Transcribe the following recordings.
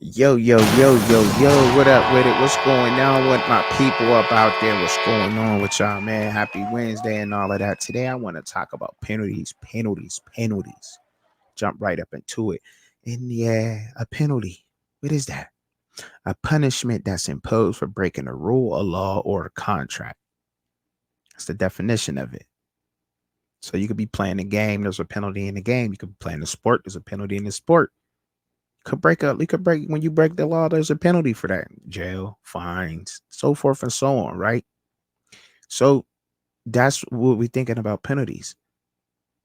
Yo, yo, yo, yo, yo, what up with it? What's going on with my people up out there? What's going on with y'all, man? Happy Wednesday and all of that. Today, I want to talk about penalties. Jump right up into it. And yeah, a penalty. What is that? A punishment that's imposed for breaking a rule, a law, or a contract. That's the definition of it. So you could be playing a game, there's a penalty in the game. You could be playing a sport, there's a penalty in the sport. You could break when you break the law, there's a penalty for that. Jail, fines, so forth and so on, right? So that's what we're thinking about penalties.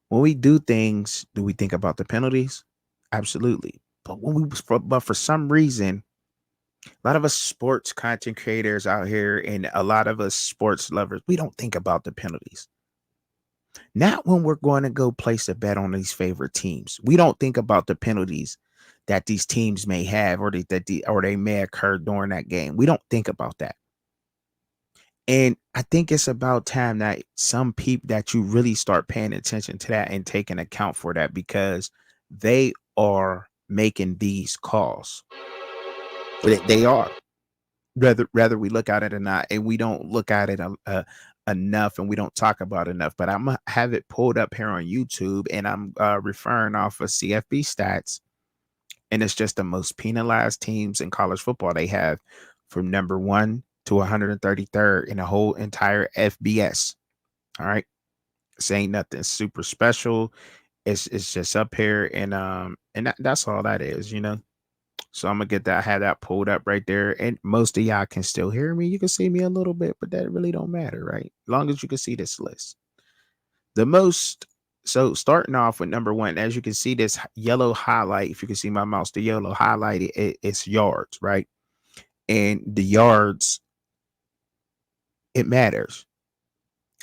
When we do things, do we think about the penalties? Absolutely. But for some reason, a lot of us sports content creators out here and a lot of us sports lovers, we don't think about the penalties. Not when we're going to go place a bet on these favorite teams. We don't think about the penalties that these teams may have or they may occur during that game. We don't think about that. And I think it's about time that some people that you really start paying attention to that and taking account for that because they are making these calls. They are. Whether we look at it or not, and we don't look at it enough, and we don't talk about it enough. But I'm gonna have it pulled up here on YouTube, and I'm referring off of CFB stats, and it's just the most penalized teams in college football. They have from number 1 to 133rd in the whole entire FBS. All right, this ain't nothing super special. It's just up here, and that's all that is. So I'm gonna get that. I had that pulled up right there, and most of y'all can still hear me. You can see me a little bit, but that really don't matter, right? As long as you can see this list. The most so starting off with number one, as you can see this yellow highlight. If you can see my mouse, the yellow highlight, it's yards, right? And the yards, it matters.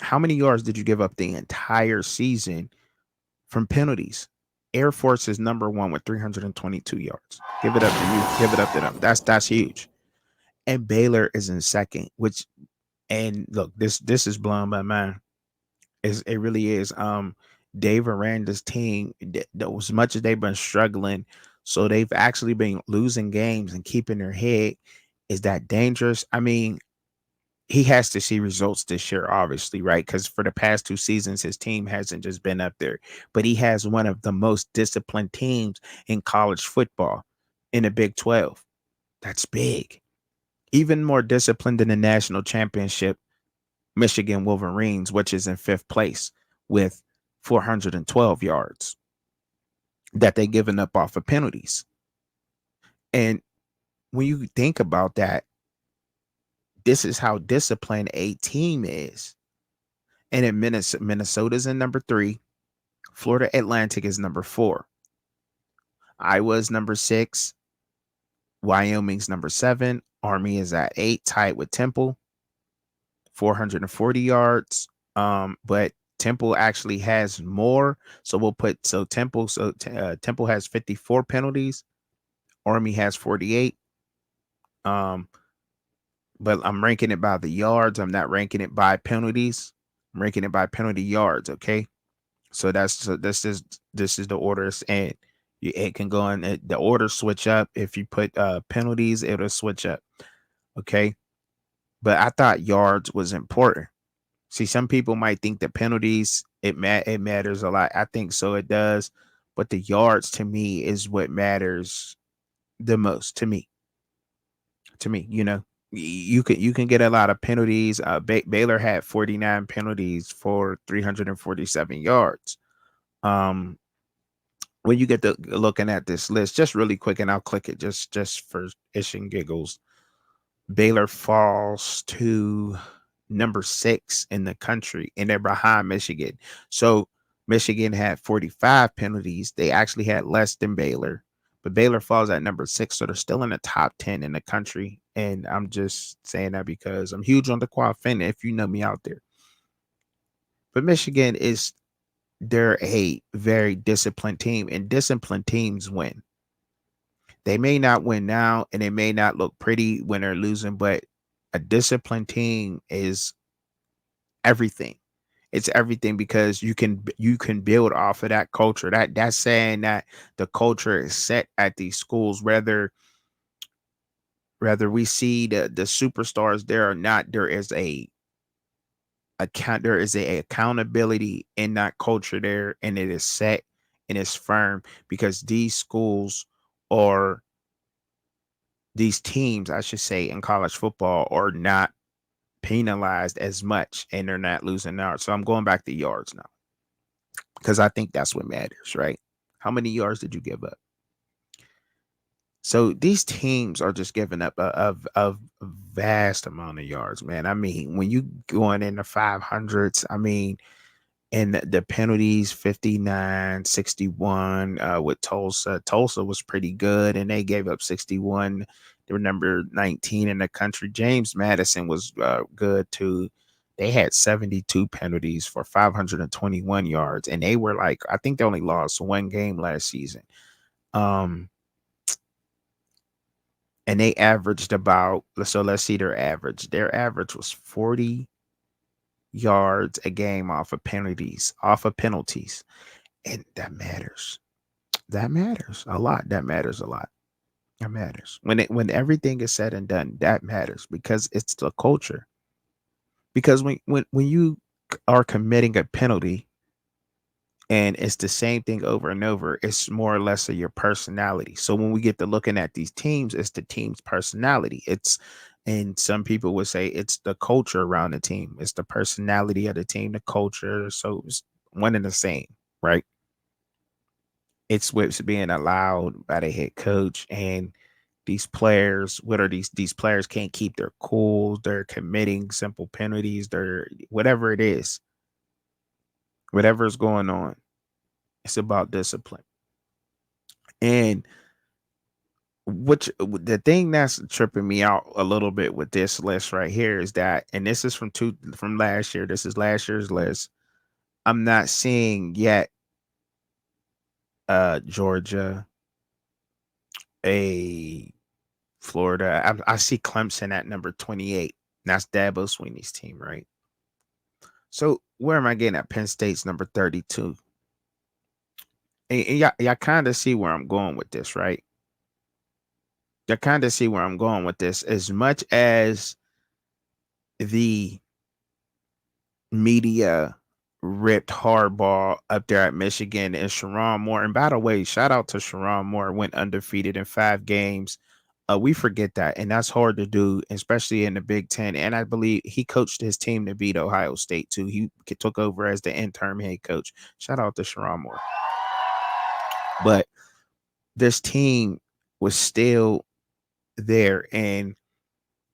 How many yards did you give up the entire season from penalties? Air Force is number one with 322 yards. Give it up to you. Give it up to them. That's huge. And Baylor is in second, which and look, this is blown my mind. It really is. Dave Aranda's team, as much as they've been struggling, so they've actually been losing games and keeping their head. Is that dangerous? I mean, he has to see results this year, obviously, right? Because for the past 2 seasons, his team hasn't just been up there, but he has one of the most disciplined teams in college football in the Big 12. That's big. Even more disciplined than the national championship, Michigan Wolverines, which is in fifth place with 412 yards that they given up off of penalties. And when you think about that, this is how disciplined a team is. And in Minnesota's in number 3, Florida Atlantic is number 4, Iowa's number 6, Wyoming's number 7, Army is at 8, tied with Temple, 440 yards. But Temple actually has more. So we'll put Temple has 54 penalties. Army has 48. Um, but I'm ranking it by the yards. I'm not ranking it by penalties. I'm ranking it by penalty yards. Okay. So this is the orders, and it can go in the order switch up. If you put penalties, it'll switch up. Okay. But I thought yards was important. See, some people might think the penalties it matters a lot. I think so, it does, but the yards to me is what matters the most to me. You can get a lot of penalties. Baylor had 49 penalties for 347 yards. Um, when you get to looking at this list, just really quick, and I'll click it just for ish and giggles. Baylor falls to number 6 in the country, and they're behind Michigan. So Michigan had 45 penalties. They actually had less than Baylor, but Baylor falls at number 6, so they're still in the top 10 in the country. And I'm just saying that because I'm huge on the quad fin, if you know me out there. But Michigan is they're a very disciplined team, and disciplined teams win. They may not win now, and they may not look pretty when they're losing, but a disciplined team is everything. It's everything because you can build off of that culture. That's saying that the culture is set at these schools, whether Whether we see the superstars there or not, there is a accountability in that culture there, and it is set and it's firm because these schools or these teams, I should say, in college football are not penalized as much and they're not losing yards. So I'm going back to yards now because I think that's what matters, right? How many yards did you give up? So these teams are just giving up a vast amount of yards, man. I mean, when you going in the 500s, I mean, and the penalties 59, 61 with Tulsa. Tulsa was pretty good and they gave up 61. They were number 19 in the country. James Madison was good too. They had 72 penalties for 521 yards and they were like, I think they only lost one game last season. Um and they averaged about, so let's see their average. Their average was 40 yards a game off of penalties. And that matters. That matters a lot. That matters a lot. That matters. When everything is said and done, that matters because it's the culture. Because when you are committing a penalty and it's the same thing over and over, it's more or less of your personality. So when we get to looking at these teams, it's the team's personality. It's and some people would say it's the culture around the team. It's the personality of the team, the culture. So it's one and the same, right? It's what's being allowed by the head coach and these players. What are these players can't keep their cool, they're committing simple penalties, they're whatever it is, whatever is going on, it's about discipline. And which the thing that's tripping me out a little bit with this list right here is that, and this is from last year, this is last year's list. I'm not seeing yet Georgia, a Florida. I see Clemson at number 28. That's Dabo Sweeney's team, right? So where am I getting at? Penn State's number 32. And y'all kind of see where I'm going with this, right? Y'all kind of see where I'm going with this. As much as the media ripped Harbaugh up there at Michigan and Sharon Moore. And by the way, shout out to Sharon Moore, went undefeated in 5 games. We forget that, and that's hard to do, especially in the Big Ten. And I believe he coached his team to beat Ohio State too. He took over as the interim head coach. Shout out to Sharon Moore. But this team was still there, and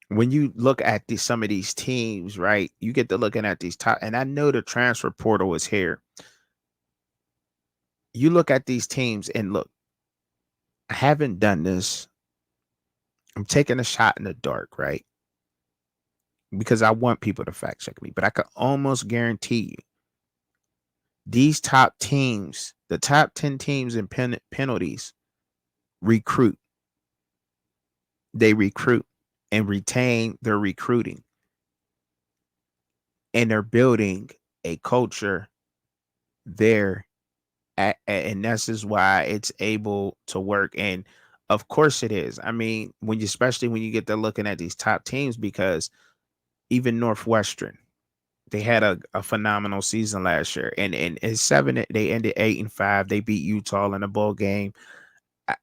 when you look at some of these teams, right, you get to looking at these top, and I know the transfer portal is here. You look at these teams and look, I haven't done this. I'm taking a shot in the dark, right? Because I want people to fact check me, but I can almost guarantee you these top teams, the top 10 teams in penalties, recruit. They recruit and retain their recruiting, and they're building a culture there. And this is why it's able to work. And of course it is. I mean, especially when you get to looking at these top teams, because even Northwestern, they had a phenomenal season last year. And in seven, they ended 8-5. They beat Utah in a bowl game.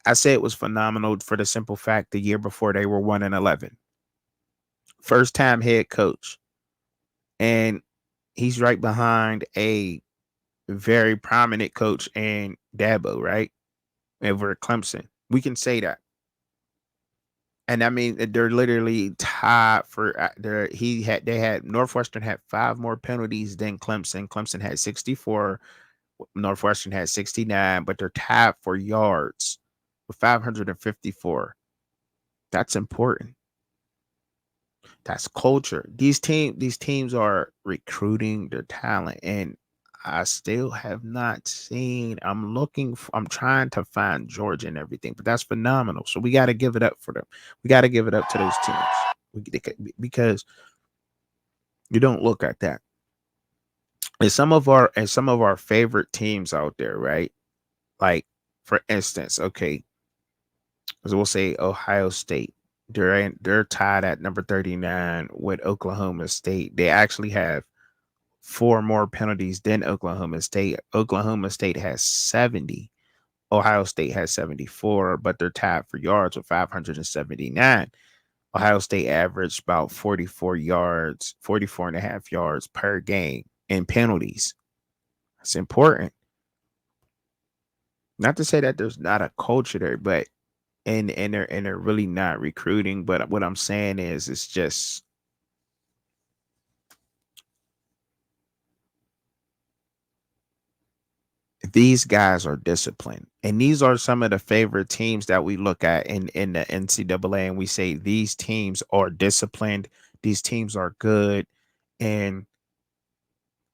I say it was phenomenal for the simple fact the year before they were 1-11. First time head coach. And he's right behind a very prominent coach in Dabo, right? Over at Clemson. We can say that. And I mean, they're literally tied for they had Northwestern had 5 more penalties than Clemson. Clemson had 64, Northwestern had 69, but they're tied for yards with 554. That's important. That's culture. These teams are recruiting their talent, and I still have not seen. I'm trying to find Georgia and everything, but that's phenomenal. So we got to give it up for them. We got to give it up to those teams. Because you don't look at that. And some of our favorite teams out there, right? Like for instance, okay, so we'll say Ohio State. They're tied at number 39 with Oklahoma State. They actually have four more penalties than Oklahoma State. Oklahoma State has 70. Ohio State has 74, but they're tied for yards with 579. Ohio State averaged about 44 yards, 44 and a half yards per game in penalties. It's important. Not to say that there's not a culture there, but and they're really not recruiting. But what I'm saying is it's just these guys are disciplined. And these are some of the favorite teams that we look at in the NCAA, and we say these teams are disciplined, these teams are good, and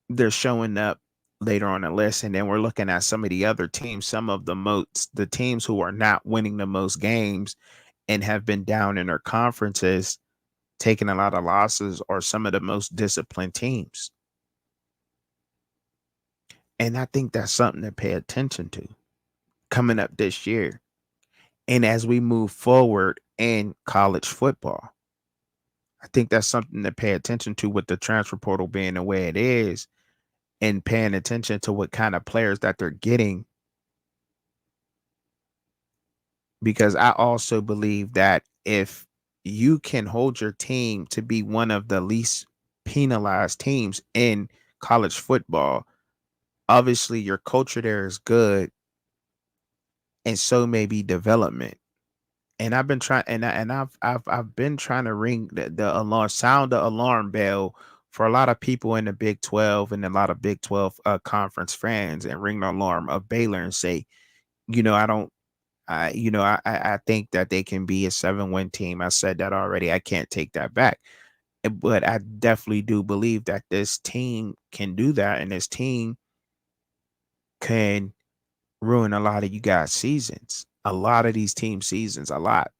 they're showing up later on the list. And then we're looking at some of the other teams, some of the teams who are not winning the most games and have been down in their conferences, taking a lot of losses, are some of the most disciplined teams. And I think that's something to pay attention to coming up this year. And as we move forward in college football, I think that's something to pay attention to with the transfer portal being the way it is, and paying attention to what kind of players that they're getting. Because I also believe that if you can hold your team to be one of the least penalized teams in college football, obviously your culture there is good, and so may be development. And I've been trying, and I've been trying to ring the alarm, sound the alarm bell for a lot of people in the Big 12 and a lot of Big 12 conference fans, and ring the alarm of Baylor and say, I don't, I think that they can be a 7-win team. I said that already. I can't take that back. But I definitely do believe that this team can do that, and this team can ruin a lot of you guys' seasons. A lot of these team seasons, a lot.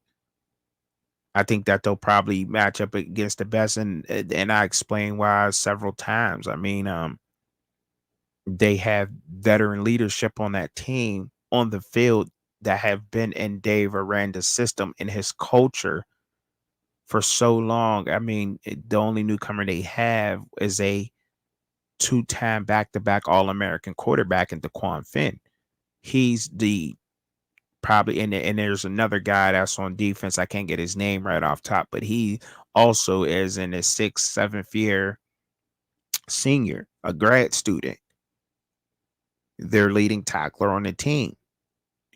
I think that they'll probably match up against the best, and I explained why several times. I mean, they have veteran leadership on that team on the field that have been in Dave Aranda's system and his culture for so long. I mean, the only newcomer they have is a two-time back-to-back All-American quarterback in DeQuan Finn. He's the probably, and there's another guy that's on defense. I can't get his name right off top, but he also is in his sixth, seventh year senior, a grad student. Their leading tackler on the team,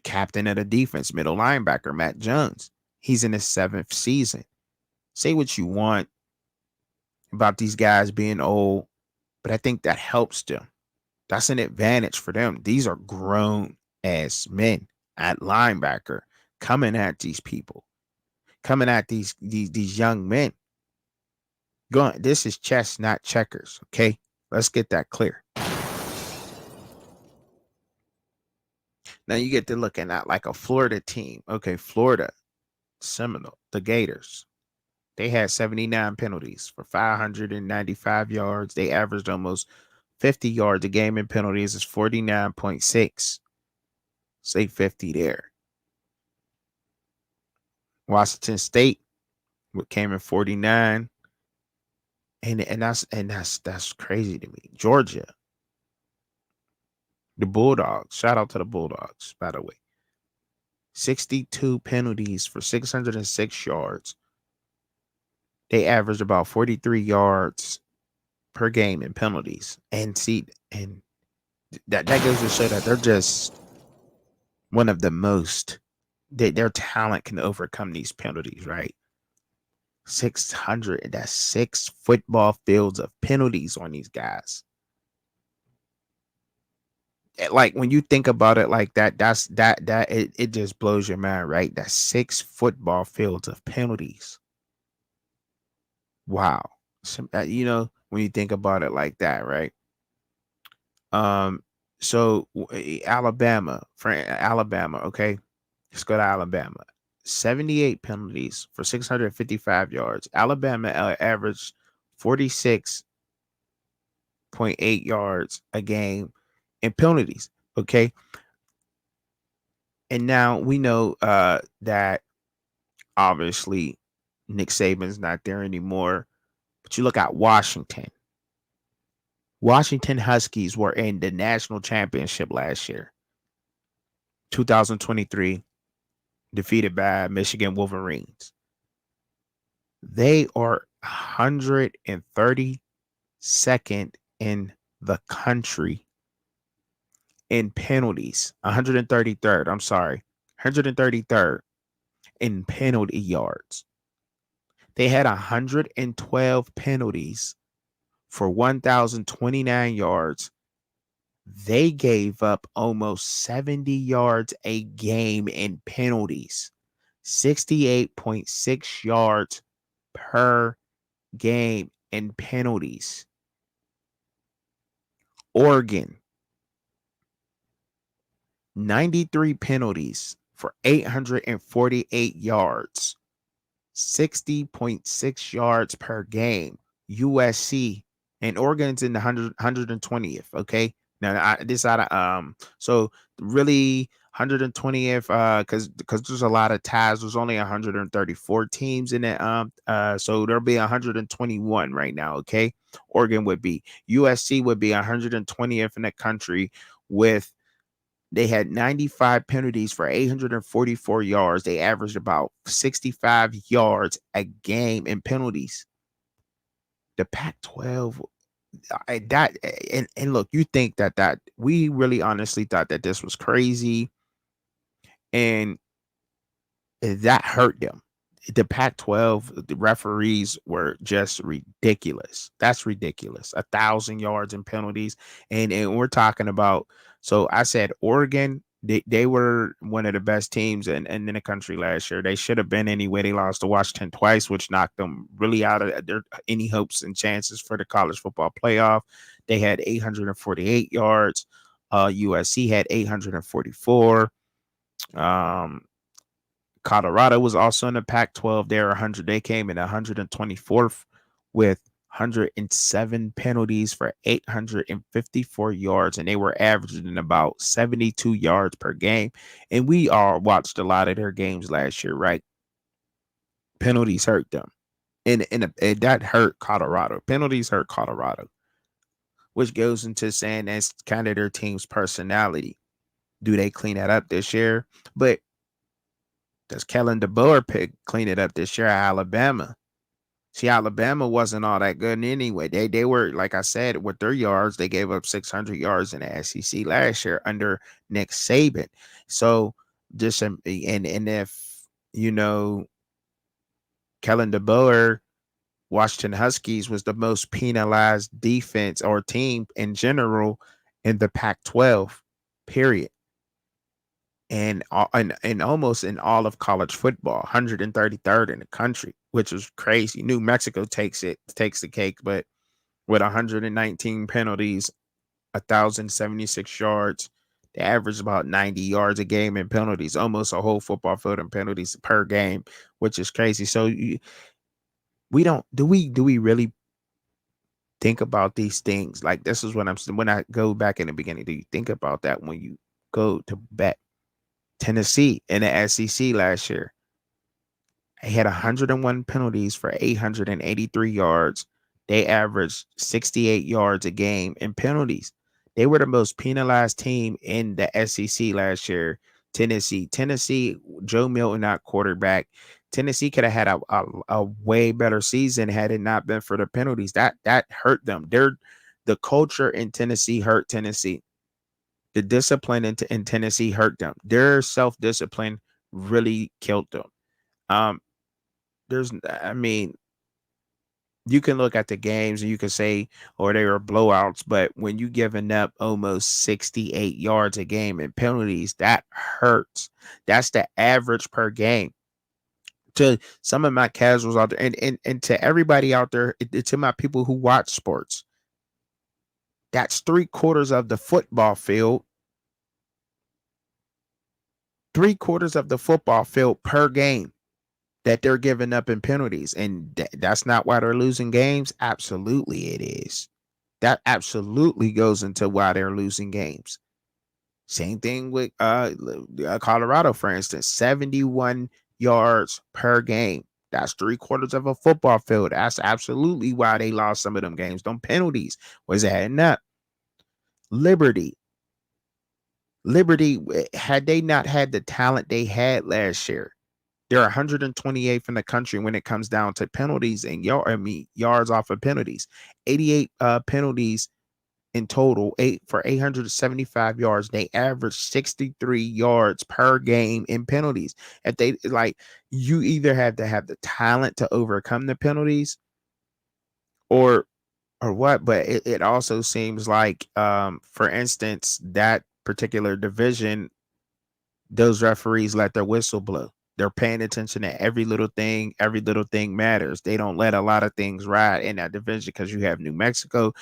captain of the defense, middle linebacker, Matt Jones. He's in his seventh season. Say what you want about these guys being old, but I think that helps them. That's an advantage for them. These are grown ass men at linebacker coming at these people, coming at these young men. Going, this is chess, not checkers. Okay, let's get that clear. Now you get to looking at like a Florida team. Okay, Florida Seminole, the Gators. They had 79 penalties for 595 yards. They averaged almost 50 yards a game in penalties. Is 49.6. Say 50 there. Washington State came in 49. And that's crazy to me. Georgia, the Bulldogs. Shout out to the Bulldogs, by the way. 62 penalties for 606 yards. They averaged about 43 yards per game in penalties. And see, and that goes to show that they're just one of the most, their talent can overcome these penalties, right? 600, that's 6 football fields of penalties on these guys. Like when you think about it like that, it just blows your mind, right? That's 6 football fields of penalties. Wow. When you think about it like that, right? Um, so Alabama, for Alabama, okay, let's go to Alabama. 78 penalties for 655 yards. Alabama averaged 46.8 yards a game in penalties. Okay, and now we know that obviously Nick Saban's not there anymore. But you look at Washington. Washington Huskies were in the national championship last year, 2023, defeated by Michigan Wolverines. They are 132nd in the country in penalties. 133rd, I'm sorry. 133rd in penalty yards. They had 112 penalties for 1,029 yards. They gave up almost 70 yards a game in penalties, 68.6 yards per game in penalties. Oregon, 93 penalties for 848 yards, 60.6 yards per game. USC and Oregon's in the 120th. Okay. Now this out of so really 120th because there's a lot of ties. There's only 134 teams in it. So there'll be 121 right now. Okay. Oregon would be USC would be 120th in the country with they had 95 penalties for 844 yards. They averaged about 65 yards a game in penalties. The Pac-12, and look, you think that we really honestly thought that this was crazy, and that hurt them. The Pac-12, the referees were just ridiculous. That's ridiculous. 1,000 yards in penalties, and we're talking about. So I said Oregon. They were one of the best teams in the country last year. They should have been anyway. They lost to Washington twice, which knocked them really out of their any hopes and chances for the college football playoff. They had 848 yards. USC had 844. Colorado was also in the Pac-12. They were 100. They came in 124th with 107 penalties for 854 yards, and they were averaging about 72 yards per game. And we all watched a lot of their games last year, right? Penalties hurt them, and that hurt Colorado. Penalties hurt Colorado, which goes into saying that's kind of their team's personality. Do they clean that up this year? But does Kellen DeBoer clean it up this year at Alabama? See, Alabama wasn't all that good anyway. They were, like I said, with their yards, they gave up 600 yards in the SEC last year under Nick Saban. So just and if you know Kellen DeBoer, Washington Huskies was the most penalized defense or team in general in the Pac-12. Period. And almost in all of college football, 133rd in the country, which is crazy. New Mexico takes the cake, but with 119 penalties, 1,076 yards, they average about 90 yards a game in penalties, almost a whole football field in penalties per game, which is crazy. So we don't do we really think about these things? Like this is when I go back in the beginning. Do you think about that when you go to bet? Tennessee in the SEC last year. They had 101 penalties for 883 yards. They averaged 68 yards a game in penalties. They were the most penalized team in the SEC last year. Tennessee, Joe Milton not quarterback. Tennessee could have had a way better season had it not been for the penalties. That hurt them. The culture in Tennessee hurt Tennessee. The discipline in Tennessee hurt them. Their self-discipline really killed them. Um, I mean, you can look at the games and you can say, or they were blowouts, but when you giving up almost 68 yards a game in penalties, that hurts. That's the average per game. To some of my casuals out there, and to everybody out there, to my people who watch sports, that's 3/4 of the football field. 3/4 of the football field per game that they're giving up in penalties. And that's not why they're losing games. Absolutely, it is. That absolutely goes into why they're losing games. Same thing with Colorado, for instance, 71 yards per game. That's 3/4 of a football field. That's absolutely why they lost some of them games. Them penalties was adding up. Liberty. Liberty, had they not had the talent they had last year, they're 128th in the country when it comes down to penalties and yards off of penalties. 88 penalties in total, 875 yards. They average 63 yards per game in penalties. If they like, you either have to have the talent to overcome the penalties or what, but it also seems like for instance, that particular division, those referees let their whistle blow. They're paying attention to every little thing. Every little thing matters. They don't let a lot of things ride in that division because you have New Mexico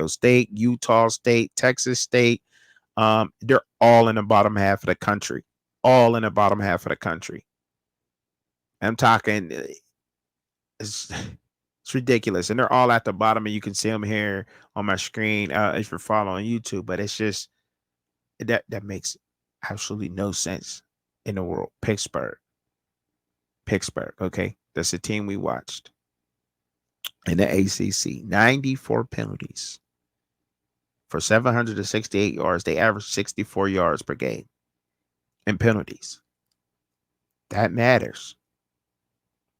State, Utah State, Texas State. They're all in the bottom half of the country. All in the bottom half of the country. I'm talking, it's, it's ridiculous. And they're all at the bottom, and you can see them here on my screen if you're following YouTube. But it's just that makes absolutely no sense in the world. Pittsburgh, okay? That's the team we watched in the ACC. 94 penalties for 768 yards. They average 64 yards per game in penalties. That matters.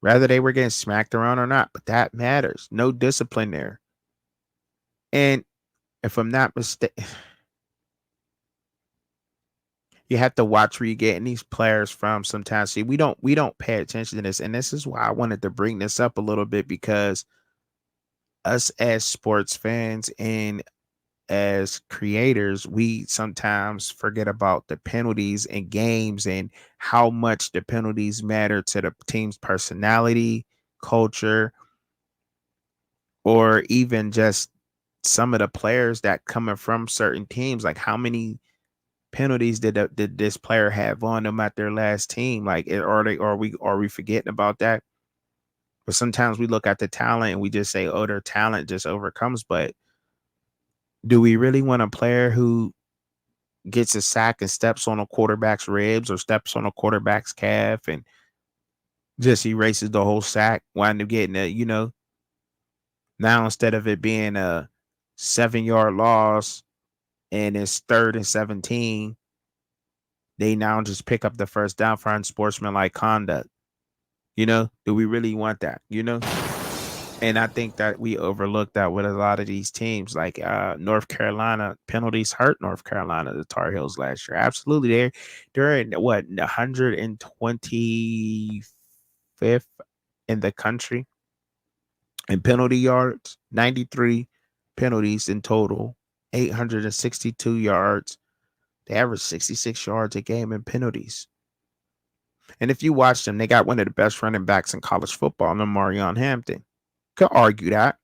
Whether they were getting smacked around or not, but that matters. No discipline there. And if I'm not mistaken, you have to watch where you're getting these players from sometimes. See, we don't pay attention to this. And this is why I wanted to bring this up a little bit, because us as sports fans and as creators, we sometimes forget about the penalties in games and how much the penalties matter to the team's personality, culture, or even just some of the players that coming from certain teams. Like, how many penalties did this player have on them at their last team? Like, are we forgetting about that? But sometimes we look at the talent and we just say, oh, their talent just overcomes. But do we really want a player who gets a sack and steps on a quarterback's ribs or steps on a quarterback's calf and just erases the whole sack, wind up getting now instead of it being a 7-yard loss and it's 3rd and 17, they now just pick up the first down for unsportsmanlike conduct. Do we really want that? And I think that we overlooked that with a lot of these teams, like North Carolina. Penalties hurt North Carolina, the Tar Heels last year. Absolutely, they're in what, 125th in the country in penalty yards. 93 penalties in total, 862 yards. They average 66 yards a game in penalties. And if you watch them, they got one of the best running backs in college football, Marion Hampton. Could argue that.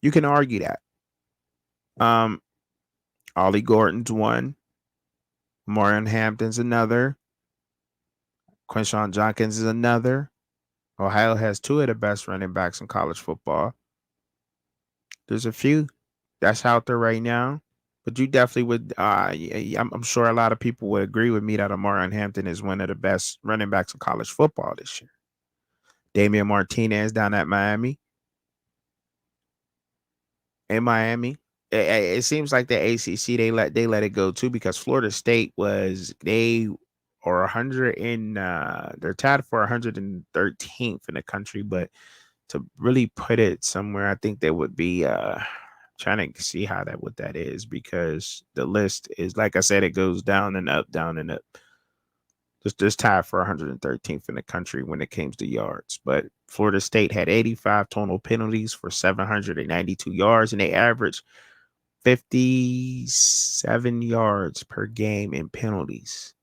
You can argue that. Um, Ollie Gordon's one. Marion Hampton's another. Quinshon Judkins is another. Ohio has two of the best running backs in college football. There's a few that's out there right now. But you definitely would. I'm sure a lot of people would agree with me that Marion Hampton is one of the best running backs in college football this year. Damian Martinez down at Miami. In Miami. It seems like the ACC, they let it go too, because Florida State they are 100 in they're tied for 113th in the country, but to really put it somewhere, I think they would be trying to see what that is, because the list is, like I said, it goes down and up, down and up. Just tied for 113th in the country when it comes to yards. But Florida State had 85 total penalties for 792 yards, and they averaged 57 yards per game in penalties.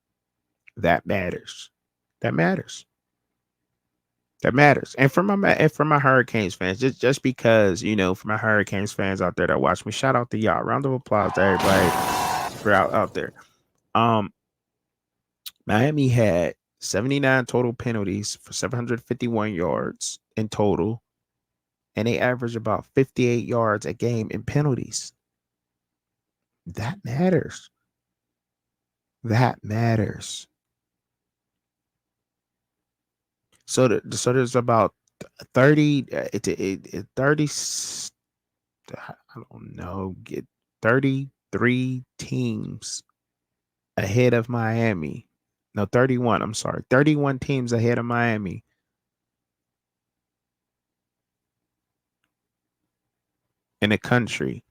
That matters. That matters. That matters. And for my Hurricanes fans, just because, for my Hurricanes fans out there that watch me, shout out to y'all. Round of applause to everybody for out there. Miami had 79 total penalties for 751 yards in total, and they average about 58 yards a game in penalties. That matters. That matters. So there's about 30, 30, I don't know, get 33 teams ahead of Miami. No, 31. I'm sorry. 31 teams ahead of Miami in the country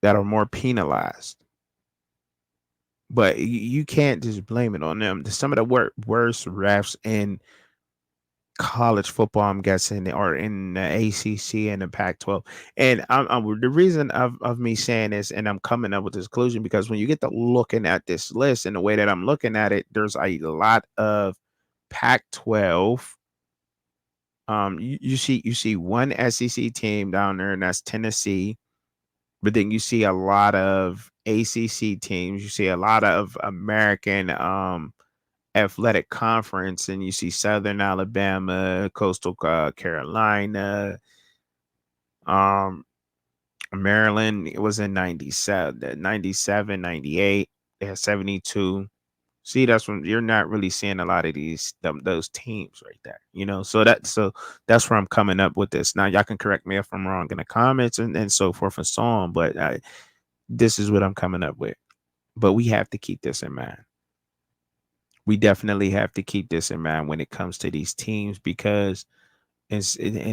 that are more penalized. But you can't just blame it on them. Some of the worst refs in college football, I'm guessing, or in the ACC and the Pac-12. And the reason of me saying this, and I'm coming up with this conclusion, because when you get to looking at this list and the way that I'm looking at it, there's a lot of Pac-12. You see one SEC team down there, and that's Tennessee. But then you see a lot of ACC teams. You see a lot of American athletic conference, and you see Southern Alabama, Coastal Carolina, um, Maryland. It was in 97, 97, 98. They had 72. See, that's when you're not really seeing a lot of those teams right there, So that's where I'm coming up with this. Now, y'all can correct me if I'm wrong in the comments and so forth and so on, but this is what I'm coming up with. But we have to keep this in mind. We definitely have to keep this in mind when it comes to these teams, because in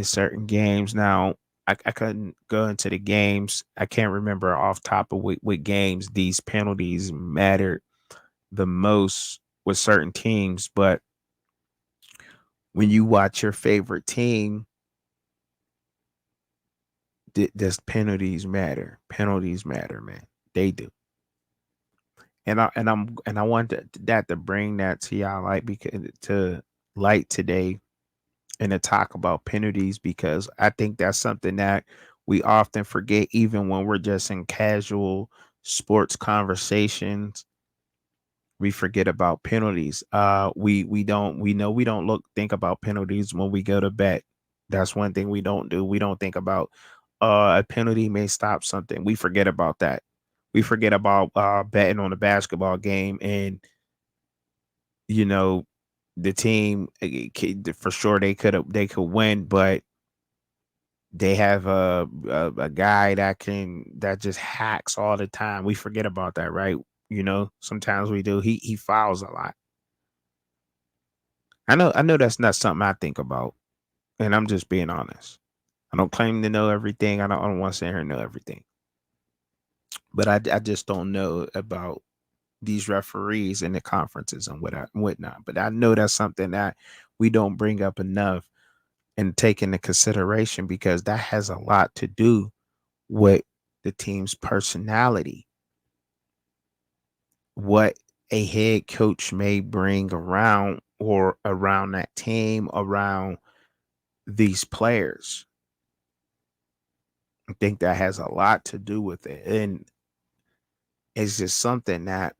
certain games now, I couldn't go into the games. I can't remember off top of what games these penalties mattered the most with certain teams. But when you watch your favorite team, this penalties matter. Penalties matter, man. They do. And I want that to bring that to y'all, like, because to light today, and to talk about penalties, because I think that's something that we often forget, even when we're just in casual sports conversations. We forget about penalties. We don't think about penalties when we go to bet. That's one thing we don't do. We don't think about a penalty may stop something. We forget about that. We forget about betting on a basketball game, and you know the team, for sure they could win, but they have a guy that just hacks all the time. We forget about that, right? Sometimes we do. He fouls a lot. I know that's not something I think about, and I'm just being honest. I don't claim to know everything. I don't want to sit here and know everything, but I just don't know about these referees and the conferences and whatnot. But I know that's something that we don't bring up enough and take into consideration, because that has a lot to do with the team's personality, what a head coach may bring around, or around that team, around these players. I think that has a lot to do with it. And it's just something that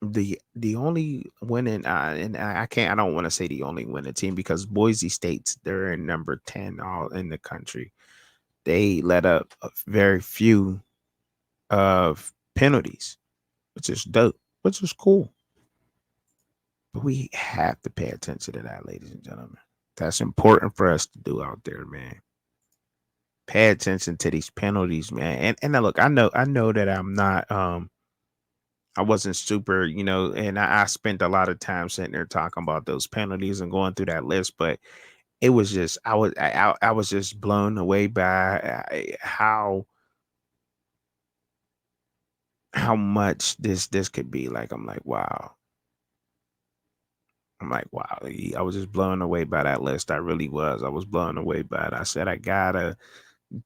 the only winning, and I don't want to say the only winning team, because Boise State's, they're in number 10 all in the country. They let up a very few of penalties, which is dope, which is cool. But we have to pay attention to that, ladies and gentlemen. That's important for us to do out there, man. Pay attention to these penalties, man. And now look, I know that I wasn't super, and I spent a lot of time sitting there talking about those penalties and going through that list, but it was just I was just blown away by how much this could be. Like, I'm like, wow. I was just blown away by that list. I really was. I was blown away by it. I said I gotta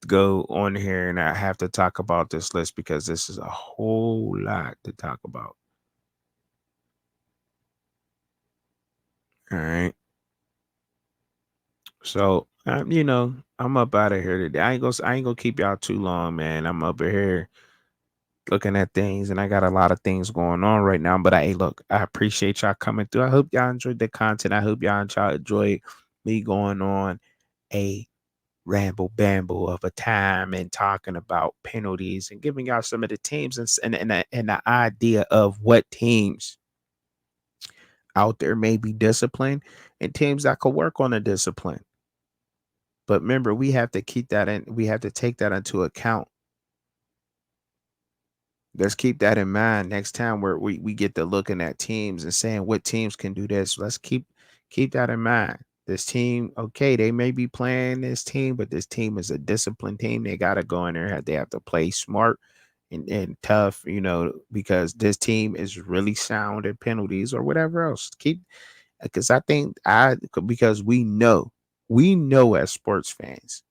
go on here and I have to talk about this list, because this is a whole lot to talk about. All right. So, I'm up out of here today. I ain't gonna keep y'all too long, man. I'm up here looking at things, and I got a lot of things going on right now. But hey, look, I appreciate y'all coming through. I hope y'all enjoyed the content. I hope y'all enjoyed me going on a ramble bamble of a time and talking about penalties and giving y'all some of the teams, and the idea of what teams out there may be disciplined and teams that could work on the discipline. But remember, we have to keep that in, we have to take that into account. Let's keep that in mind next time we get to looking at teams and saying what teams can do this. Let's keep that in mind. This team, okay, they may be playing this team, but this team is a disciplined team. They gotta go in there, they have to play smart and tough, because this team is really sound at penalties or whatever else. Keep because I think because we know as sports fans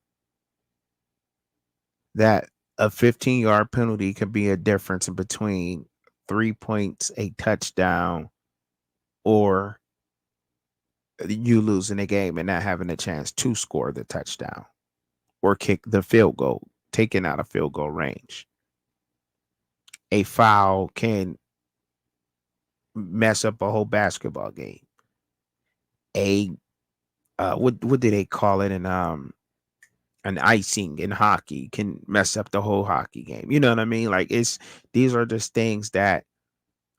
that a 15-yard penalty can be a difference in between 3 points, a touchdown, or you losing the game and not having a chance to score the touchdown or kick the field goal, taking out a field goal range. A foul can mess up a whole basketball game. What do they call it in an icing in hockey can mess up the whole hockey game. You know what I mean? Like these are just things that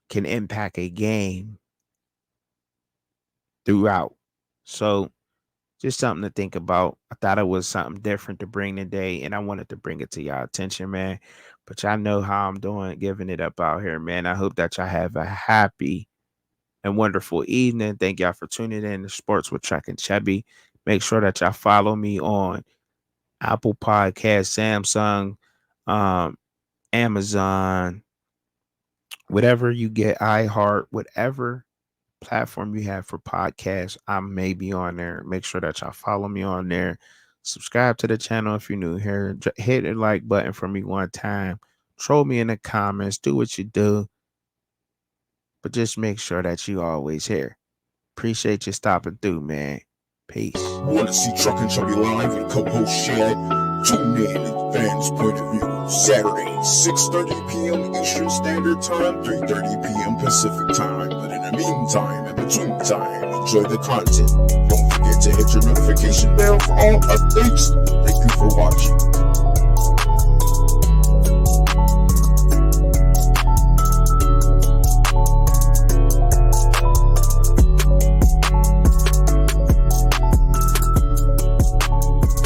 can impact a game throughout. So just something to think about. I thought it was something different to bring today, and I wanted to bring it to y'all attention, man. But y'all know how I'm doing, giving it up out here, man. I hope that y'all have a happy and wonderful evening. Thank y'all for tuning in to Sports with Chuck and Chubby. Make sure that y'all follow me on Apple Podcast, Samsung, Amazon, whatever you get, iHeart, whatever platform you have for podcasts, I may be on there. Make sure that y'all follow me on there. Subscribe to the channel if you're new here. Hit the like button for me one time. Troll me in the comments. Do what you do. But just make sure that you always here. Appreciate you stopping through, man. Peace. Want to see Truck and Chubby live and co-host Shad? Tune in at Fans Point of View, Saturday, 6:30 p.m. Eastern Standard Time, 3:30 p.m. Pacific Time. But in the meantime, in between time, enjoy the content. Don't forget to hit your notification bell for all updates. Thank you for watching.